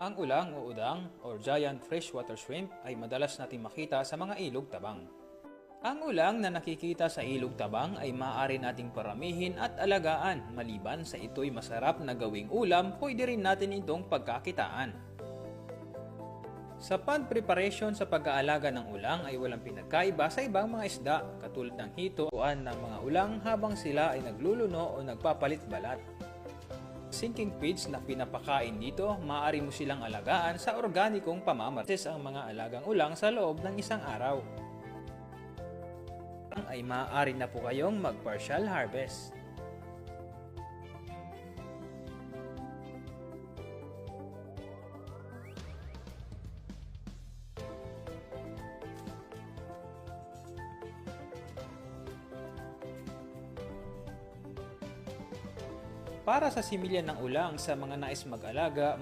Ang ulang o udang or giant freshwater shrimp ay madalas nating makita sa mga ilog tabang. Ang ulang na nakikita sa ilog tabang ay maaari nating paramihin at alagaan maliban sa ito'y masarap na gawing ulam, pwede rin natin itong pagkakitaan. Sa pag-preparasyon sa pag-aalaga ng ulang ay walang pinagkaiba sa ibang mga isda katulad ng hitoan ng mga ulang habang sila ay nagluluno o nagpapalit balat. Sinking feeds na pinapakain dito, maaari mo silang alagaan sa organikong pamamaraan ang mga alagang ulang sa loob ng isang araw. Ay maaari na po kayong mag-partial harvest. Para sa similya ng ulang sa mga nais mag-alaga,